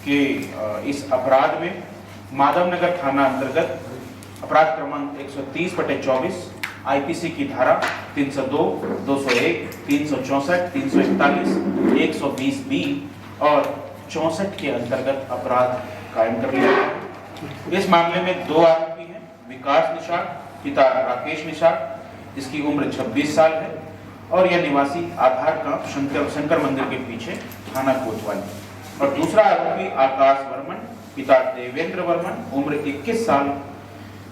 कि इस अपराध में माधवनगर थाना अंतर्गत अपराध क्रमांक 130/24 आईपीसी की धारा 302, 201, 364, 341, 120B और 64 के अंतर्गत अपराध कायम कर लिया है। इस मामले में 2 आरोपी हैं। विकास निषाद पिता राकेश निषाद, जिसकी उम्र 26 साल है और यह निवासी आधार का शंकर मंदिर के पीछे थाना कोतवाली, और दूसरा आरोपी आकाश वर्मन पिता देवेंद्र वर्मन, उम्र 21 साल,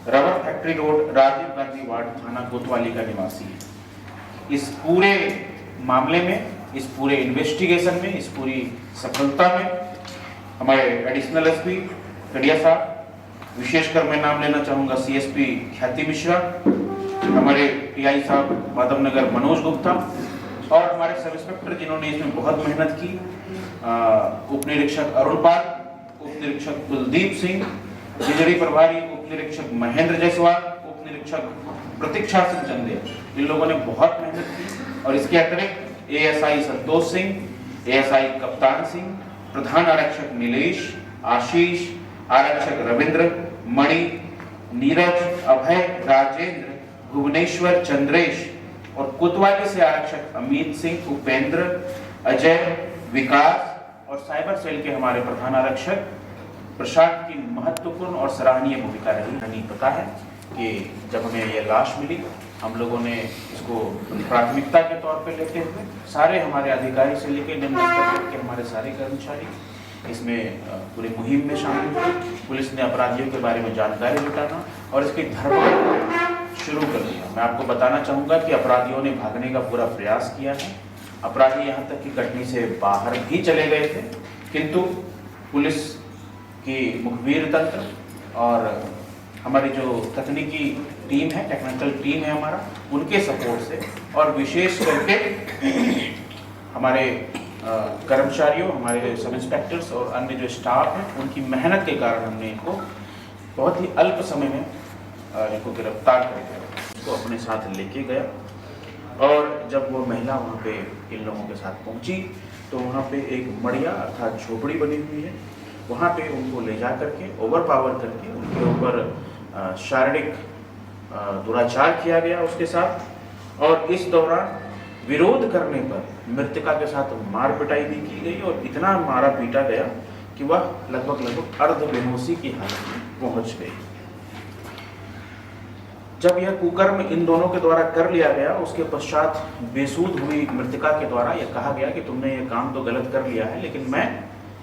rubber factory road, Rajiv Gandhi ward, थाना कोतवाली का निवासी है। इस पूरे मामले में, इस पूरे इन्वेस्टिगेशन में, इस पूरी सफलता में हमारे एडिशनल एसपी कड़िया साहब, विशेषकर मैं नाम लेना चाहूँगा सीएसपी ख्याति मिश्रा, हमारे पीआई साहब माधवनगर मनोज गुप्ता और हमारे सब इंस्पेक्टर जिन्होंने इसमें बहुत मेहनत की, उप निरीक्षक अरुण पाल, उप निरीक्षक कुलदीप सिंह, बिजली प्रभारी उप निरीक्षक महेंद्र जायसवाल, उप निरीक्षक प्रतीक्षा सिंह चंदेल, इन लोगों ने बहुत मेहनत की। और इसके अतिरिक्त एएसआई संतोष सिंह, एएसआई कप्तान सिंह, प्रधान आरक्षक नीलेश, आशीष, आरक्षक रविंद्र, मणि, नीरज, अभय, राजेंद्र, भुवनेश्वर, चंद्रेश और कोतवाली से आरक्षक अमित सिंह, उपेंद्र, अजय, विकास और साइबर सेल के हमारे प्रधान आरक्षक प्रसाद की महत्वपूर्ण और सराहनीय भूमिका रही। नहीं पता है कि जब हमें यह लाश मिली, हम लोगों ने इसको प्राथमिकता के तौर पे लेते हुए सारे हमारे अधिकारी से लेकर निम्न स्तर तक के हमारे सारे कर्मचारी इसमें पूरी मुहिम में शामिल हुए। पुलिस ने अपराधियों के बारे में जानकारी जुटाना और इसकी धरपकड़ शुरू कर दिया। मैं आपको बताना चाहूँगा कि अपराधियों ने भागने का पूरा प्रयास किया है। अपराधी यहाँ तक कि कटनी से बाहर भी चले गए थे, किंतु पुलिस की मुखबिर तंत्र और हमारी जो तकनीकी टीम है, टेक्निकल टीम है हमारा, उनके सपोर्ट से और विशेष करके हमारे कर्मचारियों, हमारे सब इंस्पेक्टर्स और अन्य जो स्टाफ हैं, उनकी मेहनत के कारण हमने इनको बहुत ही अल्प समय में इनको गिरफ्तार करके इसको अपने साथ लेके गया। और जब वो महिला वहाँ पे इन लोगों के साथ पहुँची तो वहाँ पे एक मड़िया अर्थात झोपड़ी बनी हुई है, वहाँ पे उनको ले जा करके ओवरपावर करके उनके ऊपर शारीरिक दुराचार किया गया उसके साथ। और इस दौरान विरोध करने पर मृतका के साथ मार पिटाई भी की गई और इतना मारा पीटा गया कि वह लगभग अर्ध बेहोशी की हालत में पहुंच गई। जब यह कुकर्म इन दोनों के द्वारा कर लिया गया, उसके पश्चात बेसुध हुई मृतका के द्वारा यह कहा गया कि तुमने ये काम तो गलत कर लिया है, लेकिन मैं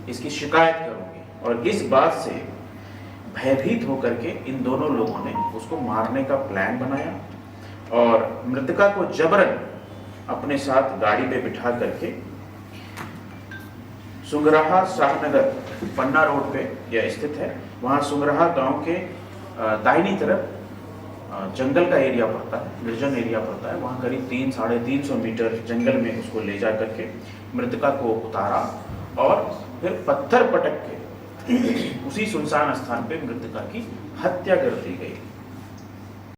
इसकी शिकायत करूंगी। और इस बात से भयभीत होकर के इन दोनों लोगों ने उसको मारने का प्लान बनाया और मृतका को जबरन अपने साथ गाड़ी पे बिठा करके सुंगराहा शाहनगर पन्ना रोड पे यह स्थित है, वहाँ सुंगराहा गांव के दाहिनी तरफ जंगल का एरिया पड़ता है, निर्जन एरिया पड़ता है, वहाँ करीब 300-350 मीटर जंगल में उसको ले जा करके मृतका को उतारा और फिर पत्थर पटक के उसी सुनसान स्थान पे मृतका की हत्या कर दी गई।